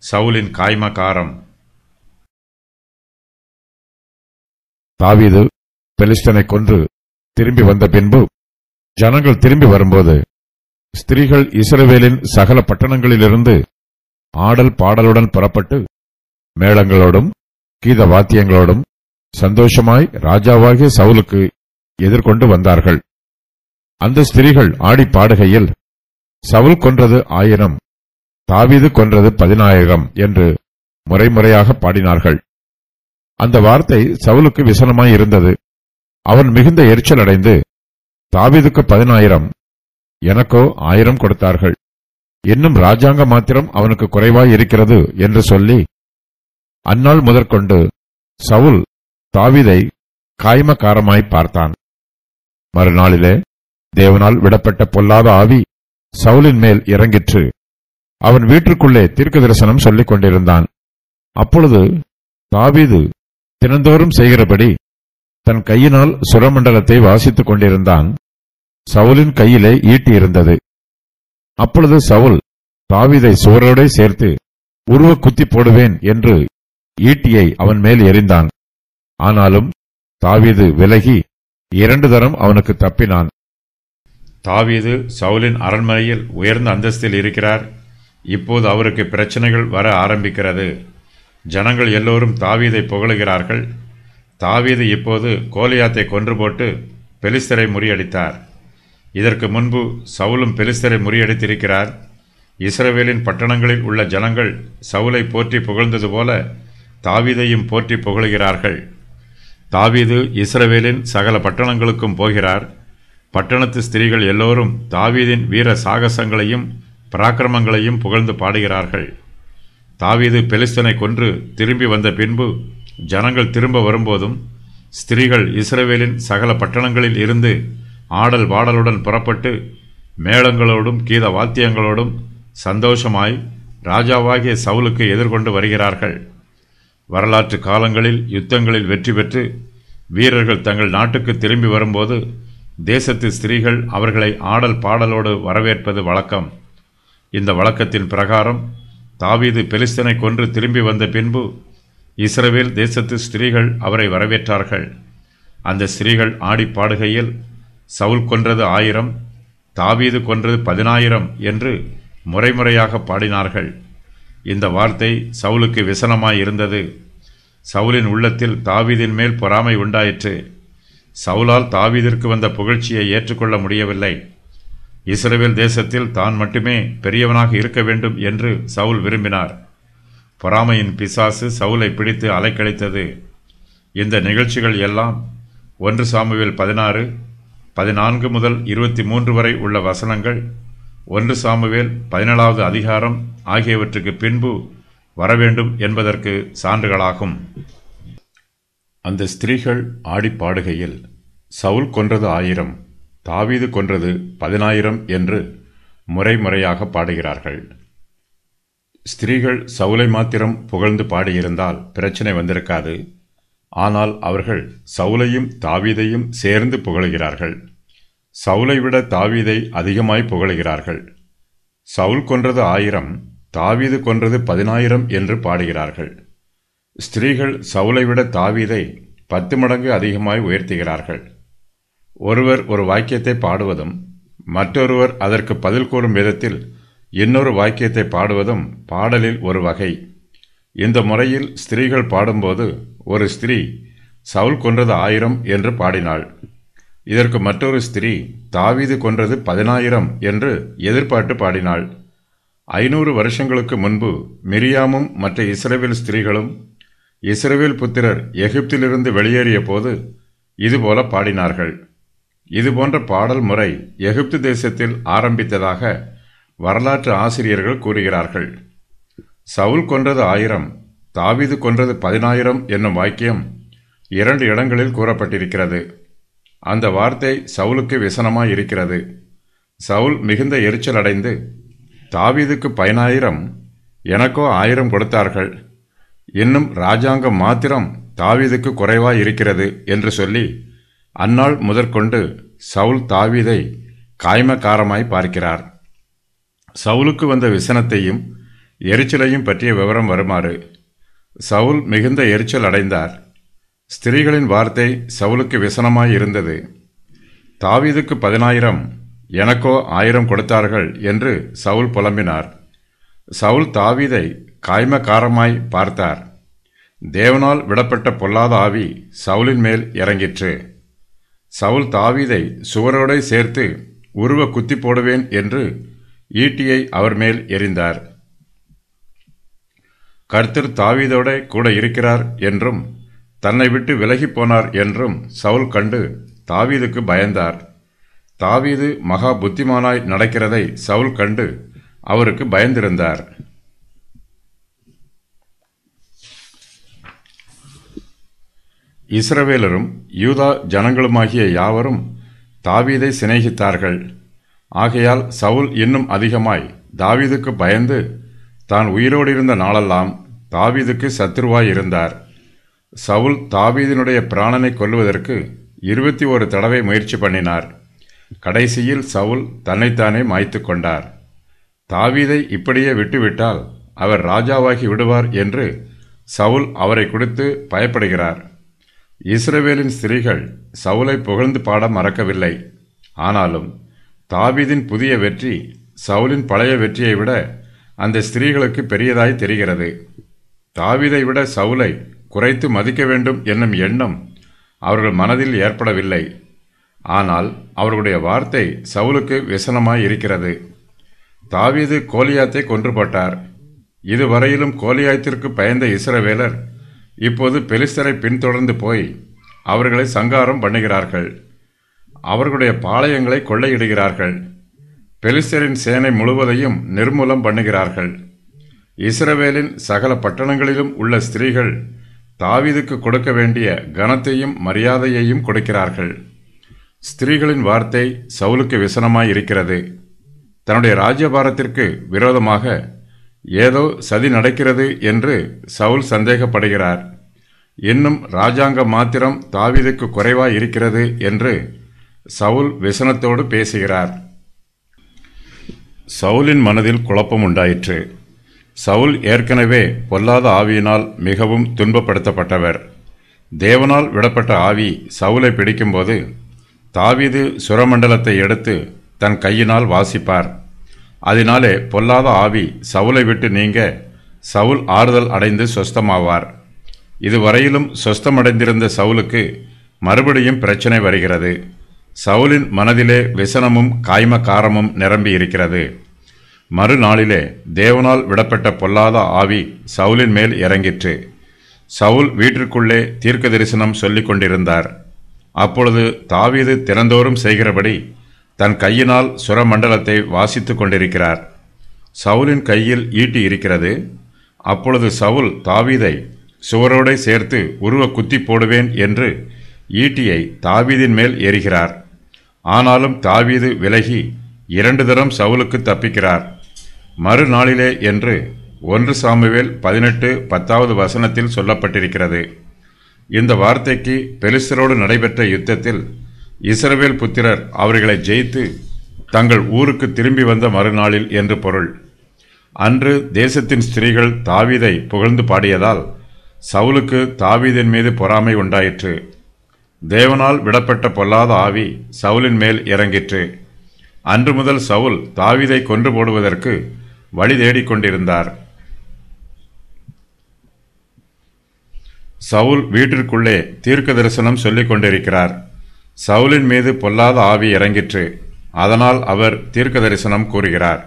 சவுலின் காய்மகாரம். தாவீது பெலிஸ்தனை கொன்று திரும்பி வந்த பின்பு ஜனங்கள் திரும்பி வரும்போது ஸ்திரீகள் இஸ்ரவேலின் சகல பட்டணங்களிலிருந்து ஆடல் பாடலுடன் புறப்பட்டு மேளங்களோடும் கீத வாத்தியங்களோடும் சந்தோஷமாய் ராஜாவாகிய சவுலுக்கு எதிர்கொண்டு வந்தார்கள். அந்த ஸ்திரீகள் ஆடி பாடுகையில், சவுல் கொன்றது 1000, தாவீது கொன்றது 10000 என்று முறைமுறையாக பாடினார்கள். அந்த வார்த்தை சவுலுக்கு விசனமாய் இருந்தது. அவன் மிகுந்த எரிச்சல் அடைந்து, தாவீதுக்கு 10000, எனக்கோ 1000 கொடுத்தார்கள், இன்னும் ராஜாங்க மாத்திரம் அவனுக்கு குறைவாய் இருக்கிறது என்று சொல்லி, அந்நாள் முதற்கொண்டு சவுல் தாவீதை காய்மகாரமாய் பார்த்தான். மறுநாளிலே தேவனால் விடப்பட்ட பொல்லாத ஆவி சவுலின் மேல் இறங்கிற்று. அவன் வீட்டிற்குள்ளே தீர்க்க தரிசனம் சொல்லிக் கொண்டிருந்தான். அப்பொழுது தாவீது தினந்தோறும் செய்கிறபடி தன் கையினால் சுரமண்டலத்தை வாசித்துக் கொண்டிருந்தான். சவுலின் கையிலே ஈட்டி இருந்தது. அப்பொழுது சவுல் தாவீதை சுவரோடே சேர்த்து உருவ குத்தி போடுவேன் என்று ஈட்டியை அவன் மேல் எறிந்தான். ஆனாலும் தாவீது விலகி 2 தரம் அவனுக்கு தப்பினான். தாவீது சவுலின் அரண்மனையில் உயர்ந்த அந்தஸ்தில் இருக்கிறார். இப்போது அவருக்கு பிரச்சனைகள் வர ஆரம்பிக்கிறது. ஜனங்கள் எல்லோரும் தாவீதை புகழுகிறார்கள். தாவீது இப்போது கோலியாத்தை கொன்று போட்டு பெலிஸ்தரை முறியடித்தார். இதற்கு முன்பு சவுலும் பெலிஸ்தரை முறியடித்திருக்கிறார். இஸ்ரவேலின் பட்டணங்களில் உள்ள ஜனங்கள் சவுலை போற்றி புகழ்ந்தது போல தாவீதையும் போற்றி புகழுகிறார்கள். தாவீது இஸ்ரவேலின் சகல பட்டணங்களுக்கும் போகிறார். பட்டணத்து ஸ்திரீகள் எல்லோரும் தாவீதின் வீர சாகசங்களையும் பராக்கிரமங்களையும் புகழ்ந்து பாடுகிறார்கள். தாவீது பெலிஸ்தனை கொன்று திரும்பி வந்த பின்பு ஜனங்கள் திரும்ப வரும்போதும் ஸ்திரீகள் இஸ்ரவேலின் சகல பட்டணங்களில் இருந்து ஆடல் பாடலுடன் புறப்பட்டு மேளங்களோடும் கீத வாத்தியங்களோடும் சந்தோஷமாய் ராஜாவாகிய சவுலுக்கு எதிர்கொண்டு வருகிறார்கள். வரலாற்று காலங்களில் யுத்தங்களில் வெற்றி பெற்று வீரர்கள் தங்கள் நாட்டுக்கு திரும்பி வரும்போது தேசத்து ஸ்திரீகள் அவர்களை ஆடல் பாடலோடு வரவேற்பது வழக்கம். இந்த வழக்கத்தின் பிரகாரம் தாவீது பெலிஸ்தனை கொன்று திரும்பி வந்த பின்பு இஸ்ரவேல் தேசத்து ஸ்திரீகள் அவரை வரவேற்றார்கள். அந்த ஸ்திரீகள் ஆடி பாடுகையில், சவுல் கொன்றது 1000, தாவீது கொன்றது 10000 என்று முறைமுறையாக பாடினார்கள். இந்த வார்த்தை சவுலுக்கு விசனமாய் இருந்தது. சவுலின் உள்ளத்தில் தாவீதின் மேல் பொறாமை உண்டாயிற்று. சவுலால் தாவீதிற்கு வந்த புகழ்ச்சியை ஏற்றுக்கொள்ள முடியவில்லை. இஸ்ரவேல் தேசத்தில் தான் மட்டுமே பெரியவனாக இருக்க வேண்டும் என்று சவுல் விரும்பினார். பொறாமையின் பிசாசு சவுலை பிடித்து அலைக்கழித்தது. இந்த நிகழ்ச்சிகள் எல்லாம் 1 சாமுவேல் 16, 14 முதல் 23 வரை உள்ள வசனங்கள், 1 சாமுவேல் 17வது அதிகாரம் ஆகியவற்றுக்கு பின்பு வரவேண்டும் என்பதற்கு சான்றுகளாகும். அந்த ஸ்திரீகள் ஆடி பாடுகையில், சவுல் கொன்றது 1000, தாவீது கொன்றது 10000 என்று முறைமுறையாக பாடுகிறார்கள். ஸ்திரீகள் சவுலை மாத்திரம் புகழ்ந்து பாடியிருந்தால் பிரச்சனை வந்திருக்காது. ஆனால் அவர்கள் சவுலையும் தாவீதையும் சேர்ந்து புகழுகிறார்கள். சவுலை விட தாவீதை அதிகமாய் புகழுகிறார்கள். சவுல் கொன்றது 1000, தாவீது கொன்றது 10000 என்று பாடுகிறார்கள். ஸ்திரீகள் சவுலை விட தாவீதை 10 மடங்கு அதிகமாய் உயர்த்துகிறார்கள். ஒருவர் ஒரு வாக்கியத்தை பாடுவதும் மற்றொருவர் அதற்கு பதில் கூறும் விதத்தில் இன்னொரு வாக்கியத்தை பாடுவதும் பாடலில் ஒரு வகை. இந்த முறையில் ஸ்திரீகள் பாடும்போது ஒரு ஸ்திரீ சவுல் கொன்றது 1000 என்று பாடினாள். இதற்கு மற்றொரு ஸ்திரீ தாவீது கொன்றது 10000 என்று எதிர்பார்த்து பாடினாள். 500 வருஷங்களுக்கு முன்பு மிரியாமும் மற்ற இஸ்ரவேல் ஸ்திரீகளும் இஸ்ரவேல் புத்திரர் எகிப்திலிருந்து வெளியேறிய போது இதுபோல பாடினார்கள். இதுபோன்ற பாடல் முறை எகிப்து தேசத்தில் ஆரம்பித்ததாக வரலாற்று ஆசிரியர்கள் கூறுகிறார்கள். சவுல் கொன்றது 1000, தாவீது கொன்றது 10000 என்னும் வாக்கியம் 2 இடங்களில் கூறப்பட்டிருக்கிறது. அந்த வார்த்தை சவுலுக்கு விசனமாய் இருக்கிறது. சவுல் மிகுந்த எரிச்சல் அடைந்து, தாவீதுக்கு 10000, எனக்கோ 1000 கொடுத்தார்கள், இன்னும் ராஜாங்கம் மாத்திரம் தாவீதுக்கு குறைவாய் இருக்கிறது என்று சொல்லி அந்நாள் முதற்கொண்டு சவுல் தாவீதை காய்மகாரமாய் பார்க்கிறார். சவுலுக்கு வந்த விசனத்தையும் எரிச்சலையும் பற்றிய விவரம் வருமாறு. சவுல் மிகுந்த எரிச்சல் அடைந்தார். ஸ்திரீகளின் வார்த்தை சவுலுக்கு விசனமாய் இருந்தது. தாவீதுக்கு 10,000 எனக்கோ 1000 கொடுத்தார்கள் என்று சவுல் புலம்பினார். சவுல் தாவீதை காய்மகாரமாய் பார்த்தார். தேவனால் விடப்பட்ட பொல்லாத ஆவி சவுலின் மேல் இறங்கிற்று. சவுல் தாவீதை சுவரோடே சேர்த்து உருவ குத்தி போடுவேன் என்று ஈட்டியை அவர் மேல் எறிந்தார். கர்த்தர் தாவீதோட கூட இருக்கிறார் என்றும் தன்னை விட்டு விலகி போனார் என்றும் சவுல் கண்டு தாவீதுக்கு பயந்தார். தாவீது மகா புத்திமானாய் நடக்கிறதை சவுல் கண்டு அவருக்கு பயந்திருந்தார். இஸ்ரவேலரும் யூதா ஜனங்களுமாகிய யாவரும் தாவீதை சிநேகித்தார்கள். ஆகையால் சவுல் இன்னும் அதிகமாய் தாவீதுக்கு பயந்து தான் உயிரோடு இருந்த நாளெல்லாம் தாவீதுக்கு சத்துருவாய் இருந்தார். சவுல் தாவீதினுடைய பிராணனை கொல்லுவதற்கு 21 தடவை முயற்சி பண்ணினார். கடைசியில் சவுல் தன்னைத்தானே மாய்த்து கொண்டார். தாவீதை இப்படியே விட்டுவிட்டால் அவர் ராஜாவாகி விடுவார் என்று சவுல் அவரை குறித்து பயப்படுகிறார். இஸ்ரவேலின் ஸ்திரீகள் சவுலை புகழ்ந்து பாட மறக்கவில்லை. ஆனாலும் தாவீதின் புதிய வெற்றி சவுலின் பழைய வெற்றியை விட அந்த ஸ்திரீகளுக்கு பெரியதாய் தெரிகிறது. தாவீதை விட சவுலை குறைத்து மதிக்க வேண்டும் என்னும் எண்ணம் அவர்கள் மனதில் ஏற்படவில்லை. ஆனால் அவர்களுடைய வார்த்தை சவுலுக்கு விசனமாய் இருக்கிறது. தாவீது கோலியாத்தை கொன்று போட்டார். இதுவரையிலும் கோலியாத்திற்கு பயந்த இஸ்ரவேலர் இப்போது பெலிஸ்தரை பின்தொடர்ந்து போய் அவர்களை சங்காரம் பண்ணுகிறார்கள். அவர்களுடைய பாளையங்களை கொள்ளையிடுகிறார்கள். பெலிஸ்தரின் சேனை முழுவதையும் நிர்மூலம் பண்ணுகிறார்கள். இஸ்ரவேலின் சகல பட்டணங்களிலும் உள்ள ஸ்திரீகள் தாவீதுக்கு கொடுக்க வேண்டிய கனத்தையும் மரியாதையையும் கொடுக்கிறார்கள். ஸ்திரீகளின் வார்த்தை சவுலுக்கு விசனமாய் இருக்கிறது. தன்னுடைய ராஜ்யபாரத்திற்கு விரோதமாக ஏதோ சதி நடக்கிறது என்று சவுல் சந்தேகப்படுகிறார். இன்னும் ராஜாங்கம் மாத்திரம் தாவீதுக்கு குறைவாய் இருக்கிறது என்று சவுல் விசனத்தோடு பேசுகிறார். சவுலின் மனதில் குழப்பம் உண்டாயிற்று. சவுல் ஏற்கனவே பொல்லாத ஆவியினால் மிகவும் துன்பப்படுத்தப்பட்டவர். தேவனால் விடப்பட்ட ஆவி சவுலை பிடிக்கும்போது தாவீது சுரமண்டலத்தை எடுத்து தன் கையினால் வாசிப்பார். அதனாலே பொல்லாத ஆவி சவுலை விட்டு நீங்க சவுல் ஆறுதல் அடைந்து சொஸ்தமாவார். இதுவரையிலும் சொஸ்தமடைந்திருந்த சவுலுக்கு மறுபடியும் பிரச்சனை வருகிறது. சவுலின் மனதிலே விசனமும் காய்மகாரமும் நிரம்பி இருக்கிறது. மறுநாளிலே தேவனால் விடப்பட்ட பொல்லாத ஆவி சவுலின் மேல் இறங்கிற்று. சவுல் வீட்டிற்குள்ளே தீர்க்க தரிசனம் சொல்லிக் கொண்டிருந்தார். அப்பொழுது தாவீது தினந்தோறும் செய்கிறபடி தன் கையினால் சுரமண்டலத்தை வாசித்துக் கொண்டிருக்கிறார். சவுலின் கையில் ஈட்டி இருக்கிறது. அப்பொழுது சவுல் தாவீதை சுவரோடை சேர்த்து உருவ குத்தி போடுவேன் என்று ஈட்டியை தாவீதின் மேல் எறிகிறார். ஆனாலும் தாவீது விலகி 2 தரம் சவுலுக்கு தப்பிக்கிறார். மறுநாளிலே என்று 1 சாமுவேல் 18:10 வசனத்தில் சொல்லப்பட்டிருக்கிறது. இந்த வார்த்தைக்கு பெலிஸ்தரோடு நடைபெற்ற யுத்தத்தில் இஸ்ரவேல் புத்திரர் அவர்களை ஜெயித்து தங்கள் ஊருக்கு திரும்பி வந்த மறுநாளில் என்று பொருள். அன்று தேசத்தின் ஸ்திரீகள் தாவீதை புகழ்ந்து பாடியதால் சவுலுக்கு தாவீதின் மீது பொறாமை உண்டாயிற்று. தேவனால் விடப்பட்ட பொல்லாத ஆவி சவுலின் மேல் இறங்கிற்று. அன்று முதல் சவுல் தாவீதை கொன்று போடுவதற்கு வழி தேடிக்கொண்டிருந்தார். சவுல் வீட்டிற்குள்ளே தீர்க்க தரிசனம் சொல்லிக் கொண்டிருக்கிறார். சவுலின் மீது பொல்லாத ஆவி இறங்கிற்று. அதனால் அவர் தீர்க்க தரிசனம் கூறுகிறார்.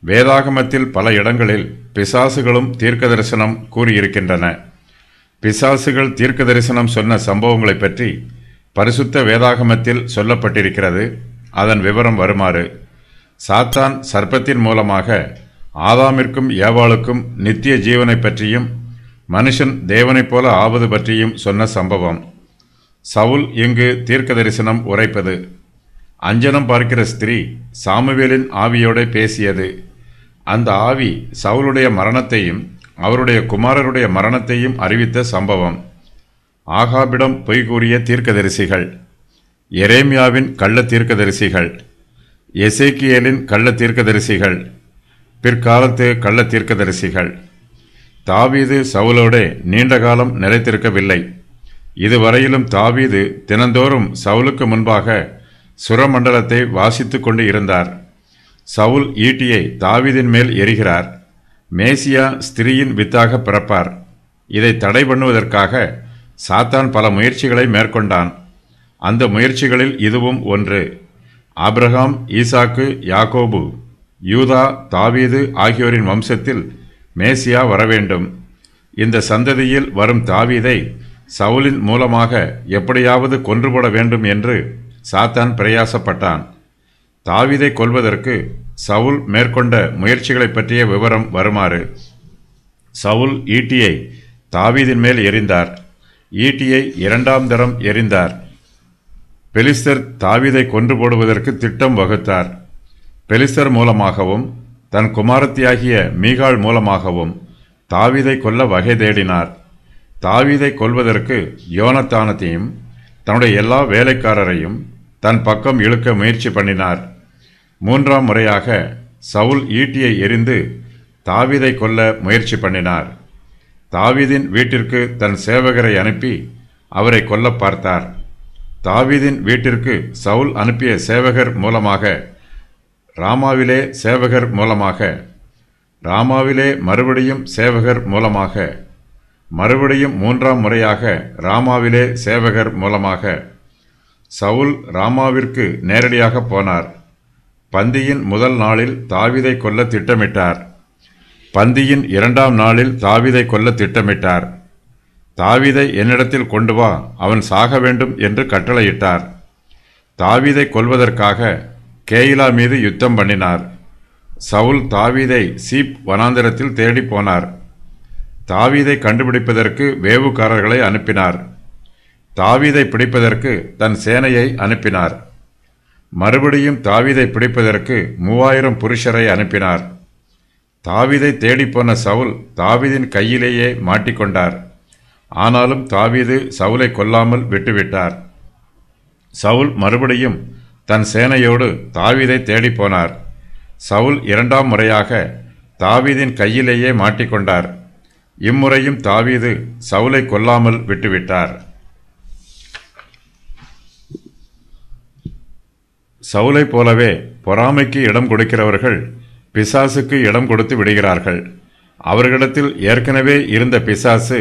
வேதாகமத்தில் பல இடங்களில் பிசாசுகளும் தீர்க்க தரிசனம் கூறியிருக்கின்றன. பிசாசுகள் தீர்க்க தரிசனம் சொன்ன சம்பவங்களை பற்றி பரிசுத்த வேதாகமத்தில் சொல்லப்பட்டிருக்கிறது. அதன் விவரம் வருமாறு: சாத்தான் சர்ப்பத்தின் மூலமாக ஆதாமிற்கும் ஏவாளுக்கும் நித்திய ஜீவனை பற்றியும் மனுஷன் தேவனைப் போல ஆவது பற்றியும் சொன்ன சம்பவம். சவுல் இங்கு தீர்க்க தரிசனம் உரைப்பது. அஞ்சனம் பார்க்கிற ஸ்திரீ சாமுவேலின் ஆவியோட பேசியது. அந்த ஆவி சவுலுடைய மரணத்தையும் அவருடைய குமாரருடைய மரணத்தையும் அறிவித்த சம்பவம். ஆகாபிடம் பொய் கூறிய தீர்க்கதரிசிகள், எரேமியாவின் கள்ள தீர்க்கதரிசிகள், எசேக்கியேலின் கள்ள தீர்க்கதரிசிகள், பிற்காலத்து கள்ள தீர்க்கதரிசிகள். தாவீது சவுலோடே நீண்ட காலம் நிலைத்திருக்கவில்லை. இதுவரையிலும் தாவீது தினந்தோறும் சவுலுக்கு முன்பாக சுரமண்டலத்தை வாசித்துக் கொண்டு இருந்தார். சவுல் ஈட்டியை தாவீதின் மேல் எறிகிறார். மேசியா ஸ்திரீயின் வித்தாக பிறப்பார். இதை தடை பண்ணுவதற்காக சாத்தான் பல முயற்சிகளை மேற்கொண்டான். அந்த முயற்சிகளில் இதுவும் ஒன்று. ஆபிரகாம், ஈசாக்கு, யாக்கோபு, யூதா, தாவீது ஆகியோரின் வம்சத்தில் மேசியா வரவேண்டும். இந்த சந்ததியில் வரும் தாவீதை சவுலின் மூலமாக எப்படியாவது கொன்றுபோட வேண்டும் என்று சாத்தான் பிரயாசப்பட்டான். தாவீதை கொல்வதற்கு சவுல் மேற்கொண்ட முயற்சிகளை பற்றிய விவரம் வருமாறு. சவுல் ஈட்டியை தாவீதின் மேல் எறிந்தார். ஈட்டியை 2ஆம் தரம் எறிந்தார். பெலிஸ்தர் தாவீதை கொன்று போடுவதற்கு திட்டம் வகுத்தார். பெலிஸ்தர் மூலமாகவும் தன் குமாரத்தியாகிய மீகாள் மூலமாகவும் தாவீதை கொல்ல வகை தேடினார். தாவீதை கொல்வதற்கு யோனத்தானத்தையும் தன்னுடைய எல்லா வேலைக்காரரையும் தன் பக்கம் இழுக்க முயற்சி பண்ணினார். 3ஆம் முறையாக சவுல் ஈட்டியை எறிந்து தாவீதை கொல்ல முயற்சி பண்ணினார். தாவீதின் வீட்டிற்கு தன் சேவகரை அனுப்பி அவரை கொல்ல பார்த்தார். தாவீதின் வீட்டிற்கு சவுல் அனுப்பிய சேவகர் மூலமாக ராமாவிலே சேவகர் மூலமாக, ராமாவிலே மறுபடியும் சேவகர் மூலமாக, மறுபடியும் 3ஆம் முறையாக ராமாவிலே சேவகர் மூலமாக சவுல் ராமாவிற்கு நேரடியாக போனார். பந்தியின் முதல் நாளில் தாவீதை கொல்ல திட்டமிட்டார். பந்தியின் 2ஆம் நாளில் தாவீதை கொல்ல திட்டமிட்டார். தாவீதை என்னிடத்தில் கொண்டு வா, அவன் சாக வேண்டும் என்று கட்டளையிட்டார். தாவீதை கொல்வதற்காக கேயிலா மீது யுத்தம் பண்ணினார். சவுல் தாவீதை சீப் வனாந்திரத்தில் தேடி போனார். தாவீதை கண்டுபிடிப்பதற்கு வேவுக்காரர்களை அனுப்பினார். தாவீதை பிடிப்பதற்கு தன் சேனையை அனுப்பினார். மறுபடியும் தாவீதை பிடிப்பதற்கு 3000 புருஷரை அனுப்பினார். தாவீதை தேடிப்போன சவுல் தாவீதின் கையிலேயே மாட்டிக்கொண்டார். ஆனாலும் தாவீது சவுலை கொல்லாமல் விட்டுவிட்டார். சவுல் மறுபடியும் தன் சேனையோடு தாவீதை தேடிப்போனார். சவுல் 2ஆம் முறையாக தாவீதின் கையிலேயே மாட்டிக்கொண்டார். இம்முறையும் தாவீது சவுலை கொல்லாமல் விட்டுவிட்டார். சவுலை போலவே பொறாமைக்கு இடம் கொடுக்கிறவர்கள் பிசாசுக்கு இடம் கொடுத்து விடுகிறார்கள். அவர்களிடத்தில் ஏற்கனவே இருந்த பிசாசு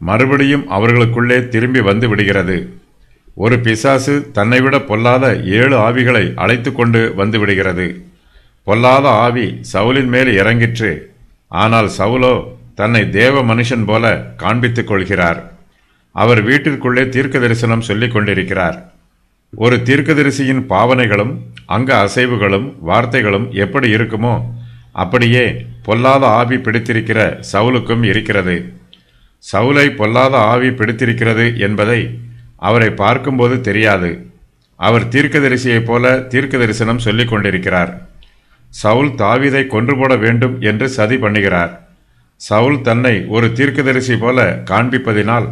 மறுபடியும் அவர்களுக்குள்ளே திரும்பி வந்து விடுகிறது. ஒரு பிசாசு தன்னைவிட பொல்லாத 7 ஆவிகளை அழைத்து கொண்டு வந்து விடுகிறது. பொல்லாத ஆவி சவுலின் மேல் இறங்கிற்று. ஆனால் சவுலோ தன்னை தேவ மனுஷன் போல காண்பித்துக் கொள்கிறார். அவர் வீட்டிற்குள்ளே தீர்க்க தரிசனம் சொல்லிக் கொண்டிருக்கிறார். ஒரு தீர்க்கதரிசியின் பாவனைகளும் அங்க அசைவுகளும் வார்த்தைகளும் எப்படி இருக்குமோ அப்படியே பொல்லாத ஆவி பிடித்திருக்கிற சவுலுக்கும் இருக்கிறது. சவுலை பொல்லாத ஆவி பிடித்திருக்கிறது என்பதை அவரை பார்க்கும்போது தெரியாது. அவர் தீர்க்கதரிசியைப் போல தீர்க்க தரிசனம் சொல்லிக் கொண்டிருக்கிறார். சவுல் தாவீதை கொன்று போட வேண்டும் என்று சதி பண்ணுகிறார். சவுல் தன்னை ஒரு தீர்க்கதரிசி போல காண்பிப்பதினால்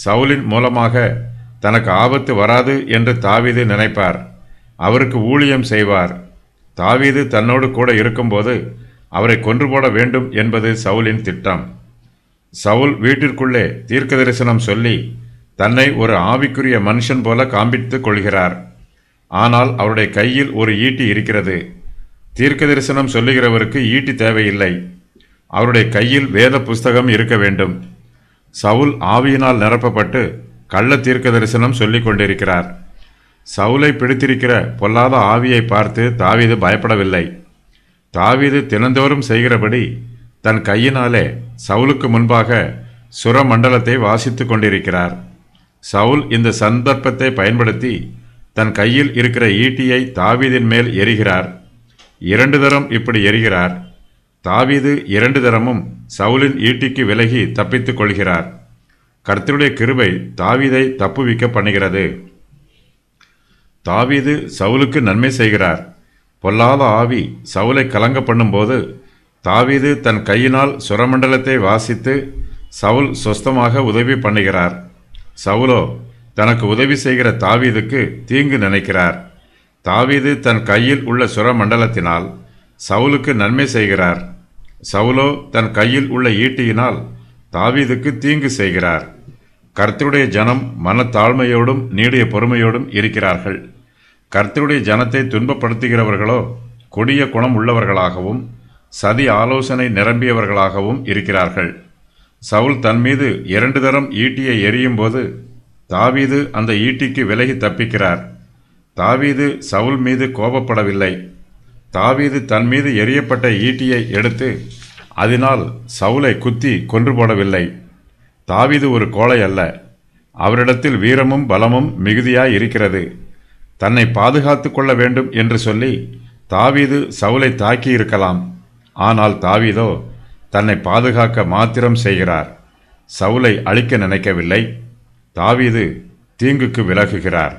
சவுலின் மூலமாக தனக்கு ஆபத்து வராது என்று தாவீது நினைப்பார். அவருக்கு ஊழியம் செய்வார். தாவீது தன்னோடு கூட இருக்கும்போது அவரை கொன்று போட வேண்டும் என்பது சவுலின் திட்டம். சவுல் வீட்டிற்குள்ளே தீர்க்க தரிசனம் சொல்லி தன்னை ஒரு ஆவிக்குரிய மனுஷன் போல காண்பித்துக் கொள்கிறார். ஆனால் அவருடைய கையில் ஒரு ஈட்டி இருக்கிறது. தீர்க்க தரிசனம் சொல்லுகிறவருக்கு ஈட்டி தேவையில்லை. அவருடைய கையில் வேத புஸ்தகம் இருக்க வேண்டும். சவுல் ஆவியினால் நிரப்பப்பட்டு கள்ள தீர்க்க தரிசனம் சொல்லிக் கொண்டிருக்கிறார். சவுலை பிடித்திருக்கிற பொல்லாத ஆவியை பார்த்து தாவீது பயப்படவில்லை. தாவீது தினந்தோறும் செய்கிறபடி தன் கையினாலே சவுலுக்கு முன்பாக சுரமண்டலத்தை வாசித்துக் கொண்டிருக்கிறார். சவுல் இந்த சந்தர்ப்பத்தை பயன்படுத்தி தன் கையில் இருக்கிற ஈட்டியை தாவீதின் மேல் எறிகிறார். 2 தரம் இப்படி எறிகிறார். தாவீது 2 தரமும் சவுலின் ஈட்டிக்கு விலகி தப்பித்துக் கொள்கிறார். கர்த்தருடைய கிருபை தாவீதை தப்புவிக்க பண்ணுகிறது. தாவீது சவுலுக்கு நன்மை செய்கிறார். பொல்லாத ஆவி சவுலை கலங்க பண்ணும்போது தாவீது தன் கையினால் சுரமண்டலத்தை வாசித்து சவுல் சொஸ்தமாக உதவி பண்ணுகிறார். சவுலோ தனக்கு உதவி செய்கிற தாவீதுக்கு தீங்கு நினைக்கிறார். தாவீது தன் கையில் உள்ள சுரமண்டலத்தினால் சவுலுக்கு நன்மை செய்கிறார். சவுலோ தன் கையில் உள்ள ஈட்டியினால் தாவீதுக்கு தீங்கு செய்கிறார். கர்த்தருடைய ஜனம் மனத்தாழ்மையோடும் நீடிய பொறுமையோடும் இருக்கிறார்கள். கர்த்தருடைய ஜனத்தை துன்பப்படுத்துகிறவர்களோ கொடிய குணம் உள்ளவர்களாகவும் சதி ஆலோசனை நிரம்பியவர்களாகவும் இருக்கிறார்கள். சவுல் தன் மீது 2 தரம் ஈட்டியை எறியும் போது தாவீது அந்த ஈட்டிக்கு விலகி தப்பிக்கிறார். தாவீது சவுல் மீது கோபப்படவில்லை. தாவீது தன் மீது எறியப்பட்ட ஈட்டியை எடுத்து அதனால் சவுலை குத்தி கொன்று போடவில்லை. தாவீது ஒரு கோழை அல்ல. அவரிடத்தில் வீரமும் பலமும் மிகுதியாய் இருக்கிறது. தன்னை பாதுகாத்துக் கொள்ள வேண்டும் என்று சொல்லி தாவீது சவுலை தாக்கியிருக்கலாம். ஆனால் தாவீதோ தன்னை பாதுகாக்க மாத்திரம் செய்கிறார். சவுலை அழிக்க நினைக்கவில்லை. தாவீது தீங்குக்கு விலகுகிறார்.